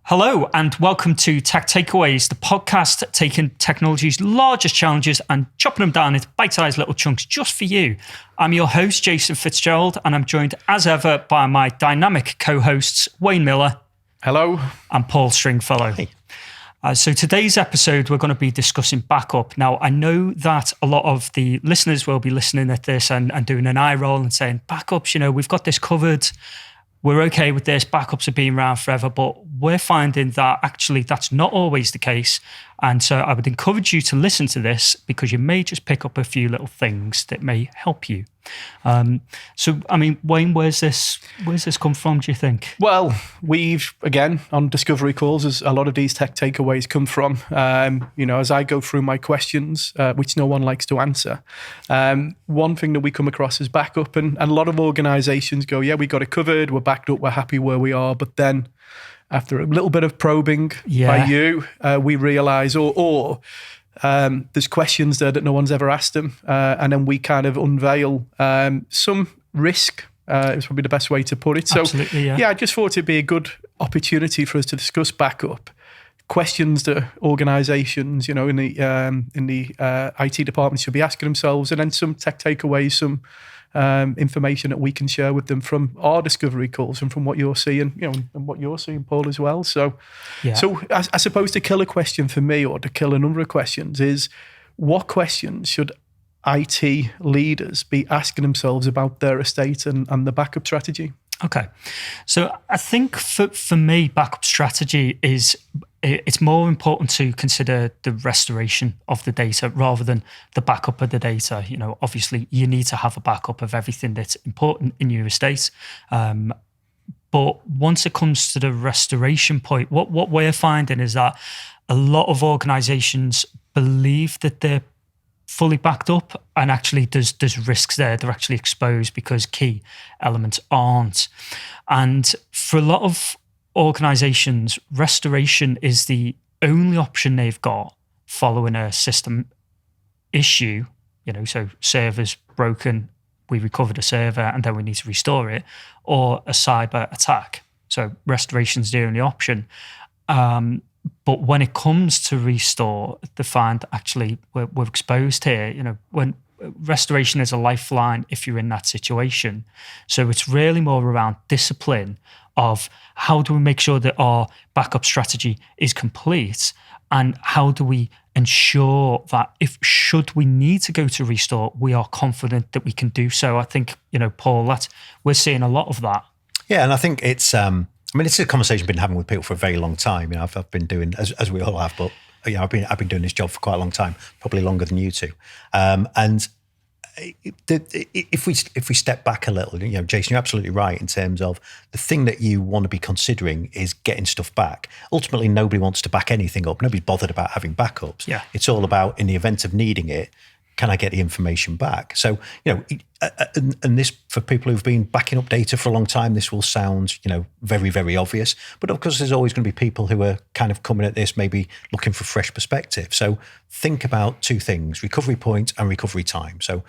Hello and welcome to Tech Takeaways, the podcast taking technology's largest challenges and chopping them down into bite-sized little chunks just for you. I'm your host, Jason Fitzgerald, and I'm joined as ever by my dynamic co-hosts, Wayne Miller. Hello. And Paul Stringfellow. Hey. So today's episode, we're going to be discussing backup. Now, I know that a lot of the listeners will be listening at this and doing an eye roll and saying, backups, we've got this covered. We're okay with this, backups have been around forever, but we're finding that actually that's not always the case. And so I would encourage you to listen to this because you may just pick up a few little things that may help you. Wayne, where's this come from, do you think? Well, we've, again, on Discovery Calls, as a lot of these tech takeaways come from, as I go through my questions, which no one likes to answer, one thing that we come across is backup, and a lot of organizations go, yeah, we got it covered, we're backed up, we're happy where we are, but then after a little bit of probing by you, we realize, there's questions there that no one's ever asked them. And then we kind of unveil some risk, is probably the best way to put it. So, I just thought it'd be a good opportunity for us to discuss backup. Questions that organizations, in the IT department should be asking themselves, and then some tech takeaways, some information that we can share with them from our Discovery Calls and from what you're seeing, and what you're seeing, Paul, as well. So I suppose the killer question for me, or to kill a number of questions, is what questions should IT leaders be asking themselves about their estate and the backup strategy? Okay. So I think for me, backup strategy it's more important to consider the restoration of the data rather than the backup of the data. Obviously you need to have a backup of everything that's important in your estate. But once it comes to the restoration point, what we're finding is that a lot of organizations believe that they're fully backed up, and actually there's risks there. They're actually exposed because key elements aren't. And for a lot of organizations, restoration is the only option they've got following a system issue. So server's broken, we recovered a server and then we need to restore it, or a cyber attack. So restoration's the only option. But when it comes to restore, they find actually we're exposed here. When restoration is a lifeline if you're in that situation. So it's really more around discipline of how do we make sure that our backup strategy is complete, and how do we ensure that should we need to go to restore, we are confident that we can do so. I think, Paul, we're seeing a lot of that. Yeah, and I think it's it's a conversation I've been having with people for a very long time. I've been doing, as we all have, but I've been doing this job for quite a long time, probably longer than you two. And if we step back a little, Jason, you're absolutely right in terms of the thing that you want to be considering is getting stuff back. Ultimately, nobody wants to back anything up. Nobody's bothered about having backups. Yeah. It's all about, in the event of needing it, can I get the information back? So, and this, for people who've been backing up data for a long time, this will sound, very, very obvious. But of course, there's always going to be people who are kind of coming at this, maybe looking for fresh perspective. So think about two things: recovery point and recovery time. So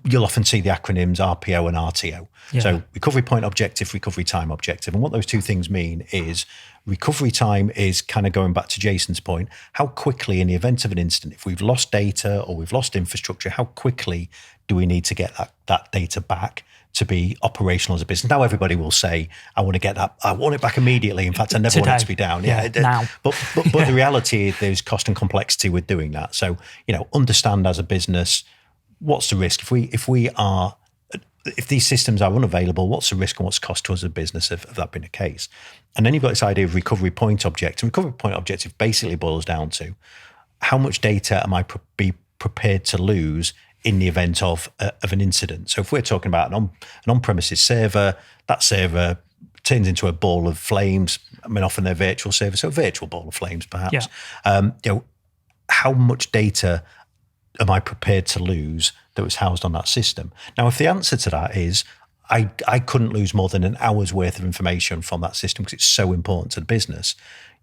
you'll often see the acronyms RPO and RTO. Yeah. So recovery point objective, recovery time objective. And what those two things mean is recovery time is kind of going back to Jason's point, how quickly in the event of an incident, if we've lost data or we've lost infrastructure, how quickly do we need to get that data back to be operational as a business? Now everybody will say, I want to get that, I want it back immediately. In fact, I never want it to be down. Now. But the reality is there's cost and complexity with doing that. So, understand as a business, what's the risk? If these systems are unavailable, what's the risk and what's the cost to us as a business of that being the case? And then you've got this idea of recovery point objective. And recovery point objective basically boils down to how much data am I be prepared to lose in the event of an incident. So if we're talking about an on-premises server, that server turns into a ball of flames. Often they're virtual servers, so a virtual ball of flames perhaps. Yeah. How much data am I prepared to lose that was housed on that system? Now, if the answer to that is I couldn't lose more than an hour's worth of information from that system because it's so important to the business,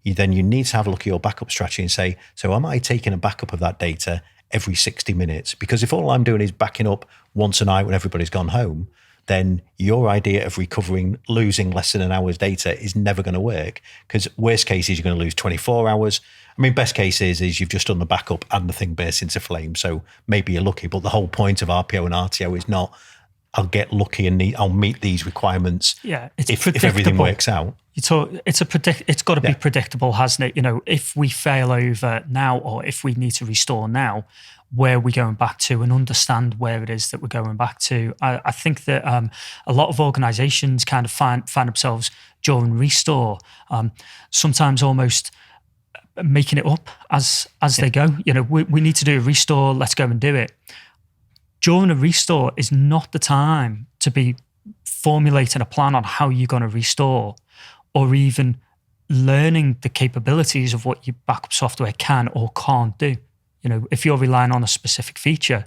then you need to have a look at your backup strategy and say, so am I taking a backup of that data every 60 minutes? Because if all I'm doing is backing up once a night when everybody's gone home, then your idea of losing less than an hour's data is never going to work, because worst case is you're going to lose 24 hours. I mean, best case is you've just done the backup and the thing bursts into flame. So maybe you're lucky, but the whole point of RPO and RTO is not, I'll get lucky and I'll meet these requirements. Yeah, it's if everything works out. It's got to be predictable, hasn't it? You know, if we fail over now, or if we need to restore now, where we're going back to, and understand where it is that we're going back to. I think that a lot of organizations kind of find themselves during restore, sometimes almost making it up as they go. You know, we need to do a restore, let's go and do it. During a restore is not the time to be formulating a plan on how you're going to restore, or even learning the capabilities of what your backup software can or can't do. You know, if you're relying on a specific feature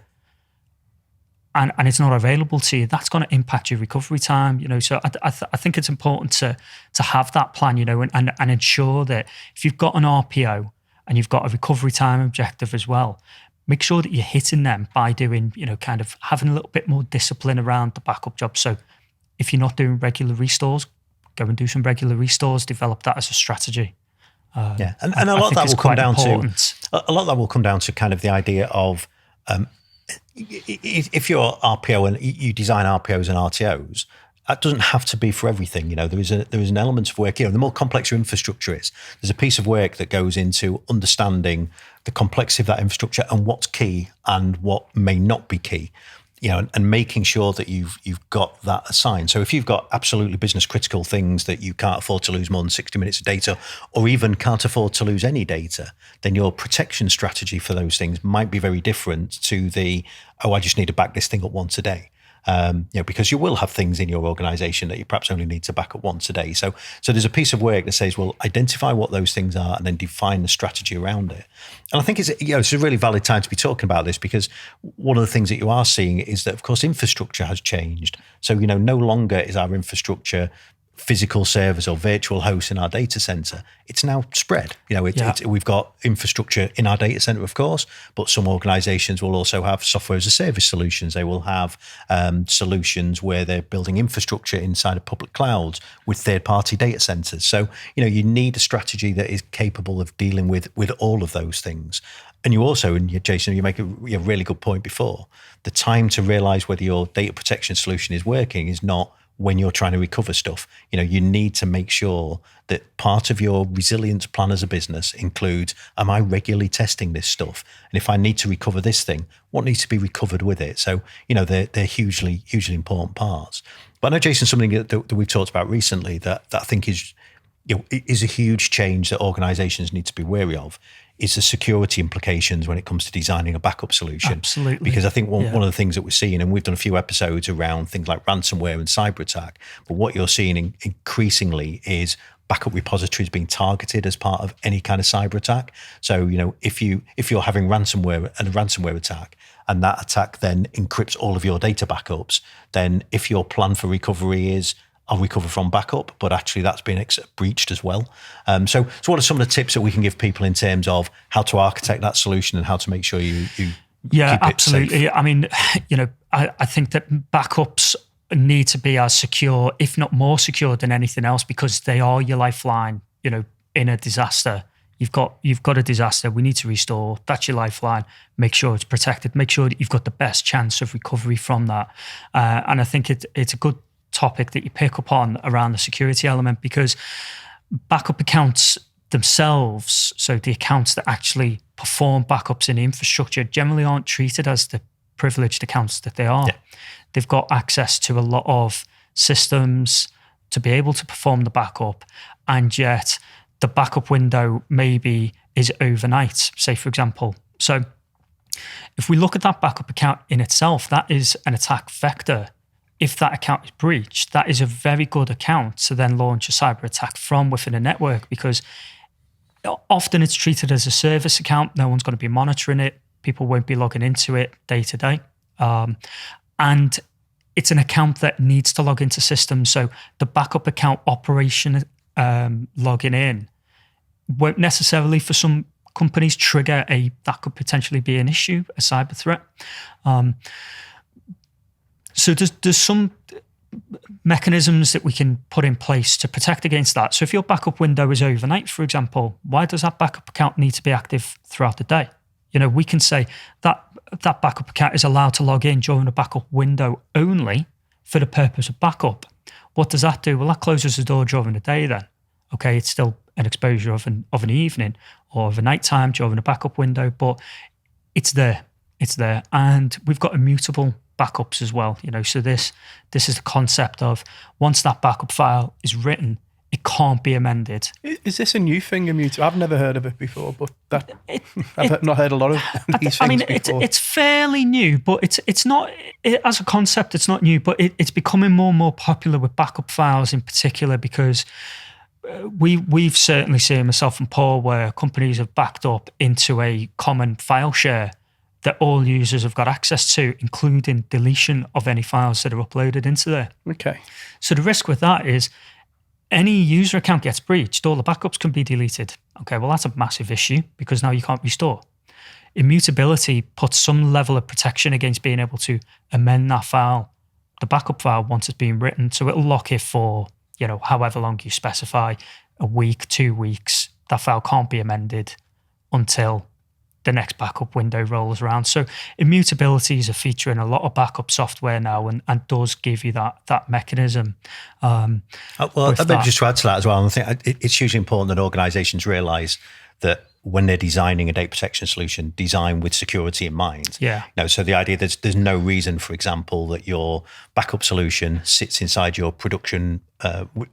and it's not available to you, that's going to impact your recovery time. You know, so I think it's important to have that plan, you know, and ensure that if you've got an RPO and you've got a recovery time objective as well, make sure that you're hitting them by doing, you know, kind of having a little bit more discipline around the backup job. So if you're not doing regular restores, go and do some regular restores, develop that as a strategy. And a lot of that will come down to kind of the idea of if you're RPO and you design RPOs and RTOs, that doesn't have to be for everything. You know, there is an element of work. You know, the more complex your infrastructure is, there's a piece of work that goes into understanding the complexity of that infrastructure and what's key and what may not be key. You know, and making sure that you've got that assigned. So if you've got absolutely business critical things that you can't afford to lose more than 60 minutes of data, or even can't afford to lose any data, then your protection strategy for those things might be very different to I just need to back this thing up once a day. You know, because you will have things in your organization that you perhaps only need to back up once a day. So there's a piece of work that says, well, identify what those things are and then define the strategy around it. And I think it's a really valid time to be talking about this, because one of the things that you are seeing is that, of course, infrastructure has changed. So, you know, no longer is our infrastructure physical servers or virtual hosts in our data center. It's now spread. You know, we've got infrastructure in our data center, of course, but some organizations will also have software as a service solutions. They will have solutions where they're building infrastructure inside of public clouds with third-party data centers. So, you know, you need a strategy that is capable of dealing with all of those things. And you also, and Jason, you make a really good point before, the time to realize whether your data protection solution is working is not when you're trying to recover stuff. You know, you need to make sure that part of your resilience plan as a business includes, am I regularly testing this stuff? And if I need to recover this thing, what needs to be recovered with it? So, you know, they're hugely, hugely important parts. But I know, Jason, something that we've talked about recently that I think is a huge change that organizations need to be wary of, is the security implications when it comes to designing a backup solution. Absolutely. Because I think one of the things that we're seeing, and we've done a few episodes around things like ransomware and cyber attack, but what you're seeing increasingly is backup repositories being targeted as part of any kind of cyber attack. So, you know, if you're having ransomware and a ransomware attack, and that attack then encrypts all of your data backups, then if your plan for recovery is, I'll recover from backup, but actually that's been breached as well. So what are some of the tips that we can give people in terms of how to architect that solution and how to make sure you keep it absolutely. safe? I mean, you know, I think that backups need to be as secure, if not more secure than anything else, because they are your lifeline. You know, in a disaster, you've got a disaster. We need to restore. That's your lifeline. Make sure it's protected. Make sure that you've got the best chance of recovery from that. And I think it's a good topic that you pick up on around the security element, because backup accounts themselves, so the accounts that actually perform backups in the infrastructure, generally aren't treated as the privileged accounts that they are. Yeah. They've got access to a lot of systems to be able to perform the backup, and yet the backup window maybe is overnight, say, for example. So if we look at that backup account in itself, that is an attack vector. If that account is breached, that is a very good account to then launch a cyber attack from within a network, because often it's treated as a service account. No one's going to be monitoring it. People won't be logging into it day to day. And it's an account that needs to log into systems. So the backup account operation logging in won't necessarily, for some companies, trigger that could potentially be an issue, a cyber threat. So there's some mechanisms that we can put in place to protect against that. So if your backup window is overnight, for example, why does that backup account need to be active throughout the day? We can say that that backup account is allowed to log in during a backup window only for the purpose of backup. What does that do? Well, that closes the door during the day then. Okay, it's still an exposure of an evening or of a nighttime during a backup window, but it's there. It's there. And we've got immutable backups as well. So this is the concept of once that backup file is written, it can't be amended. Is this a new thing, immutable? I've never heard of it before, but I've not heard a lot of these things before. It's fairly new, but it's not, as a concept, it's not new, but it's becoming more and more popular with backup files in particular, because we've certainly seen, myself and Paul, where companies have backed up into a common file share that all users have got access to, including deletion of any files that are uploaded into there. Okay. So the risk with that is any user account gets breached, all the backups can be deleted. Okay, well, that's a massive issue because now you can't restore. Immutability puts some level of protection against being able to amend that file, the backup file, once it's been written. So it'll lock it for, however long you specify, a week, 2 weeks. That file can't be amended until the next backup window rolls around. So immutability is a feature in a lot of backup software now, and does give you that mechanism. Maybe just to add to that as well, I think it's hugely important that organisations realise that when they're designing a data protection solution, design with security in mind. Yeah. So the idea there's no reason, for example, that your backup solution sits inside your production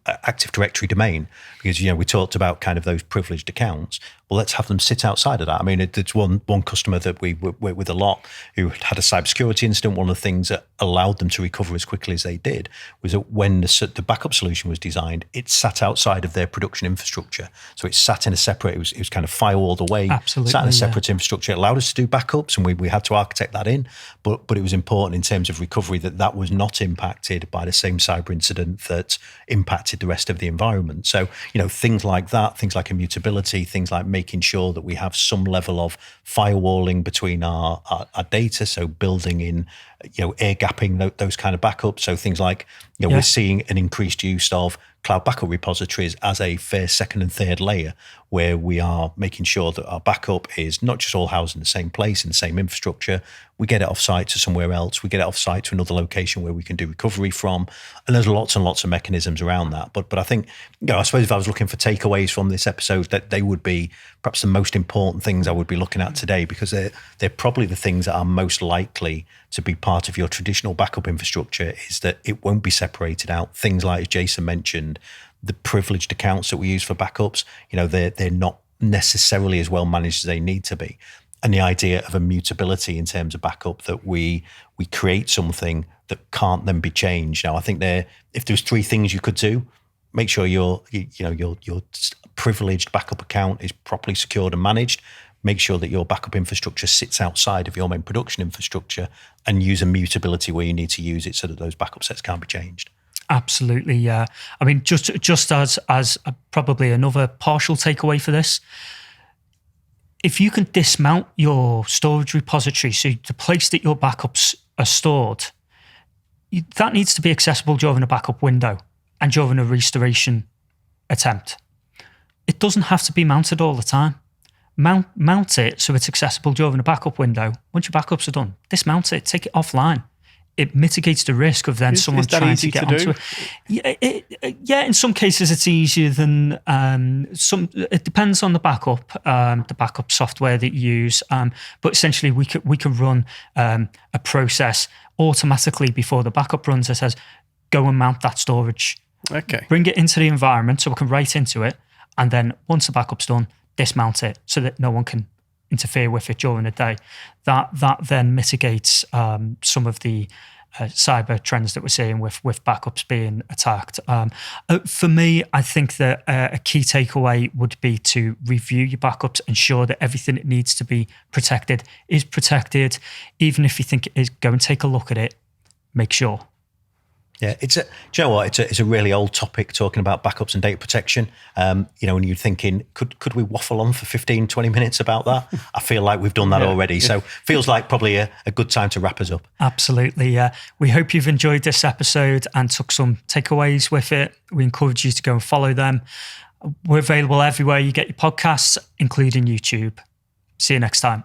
Active Directory domain, because we talked about kind of those privileged accounts. Well, let's have them sit outside of that. I mean, it's one customer that we work with a lot who had a cybersecurity incident. One of the things that allowed them to recover as quickly as they did was that when the backup solution was designed, it sat outside of their production infrastructure. So it sat in a separate, it was kind of firewalled away. Absolutely, sat in a separate infrastructure. It allowed us to do backups, and we had to architect that in. But it was important in terms of recovery that was not impacted by the same cyber incident that impacted the rest of the environment. So, things like that, things like immutability, things like making sure that we have some level of firewalling between our data. So building in, air gapping, those kind of backups. So things like, we're seeing an increased use of cloud backup repositories as a first, second and third layer, where we are making sure that our backup is not just all housed in the same place, in the same infrastructure. We get it offsite to somewhere else. We get it offsite to another location where we can do recovery from. And there's lots and lots of mechanisms around that. But I think, I suppose if I was looking for takeaways from this episode, that they would be perhaps the most important things I would be looking at today, because they're probably the things that are most likely to be part of your traditional backup infrastructure, is that it won't be separated out. Things like, as Jason mentioned, the privileged accounts that we use for backups, they're not necessarily as well managed as they need to be. And the idea of immutability in terms of backup, that we create something that can't then be changed. Now, I think if there's 3 things you could do, make sure your privileged backup account is properly secured and managed. Make sure that your backup infrastructure sits outside of your main production infrastructure, and use immutability where you need to use it so that those backup sets can't be changed. Absolutely, yeah. I mean, just as probably another partial takeaway for this, if you can dismount your storage repository, so the place that your backups are stored, that needs to be accessible during a backup window and during a restoration attempt. It doesn't have to be mounted all the time. Mount it so it's accessible during a backup window. Once your backups are done, dismount it, take it offline. It mitigates the risk of then someone trying to get onto it. Yeah, in some cases it's easier than some. It depends on the backup software that you use. But essentially, we could run a process automatically before the backup runs that says, "Go and mount that storage." Okay. Bring it into the environment so we can write into it, and then once the backup's done, dismount it so that no one can interfere with it during the day. That then mitigates some of the cyber trends that we're seeing with backups being attacked. For me, I think that a key takeaway would be to review your backups, ensure that everything that needs to be protected is protected. Even if you think it is, go and take a look at it, make sure. Yeah, do you know what? It's a really old topic, talking about backups and data protection. And you're thinking, could we waffle on for 15, 20 minutes about that? I feel like we've done that already. So feels like probably a good time to wrap us up. Absolutely, yeah. We hope you've enjoyed this episode and took some takeaways with it. We encourage you to go and follow them. We're available everywhere you get your podcasts, including YouTube. See you next time.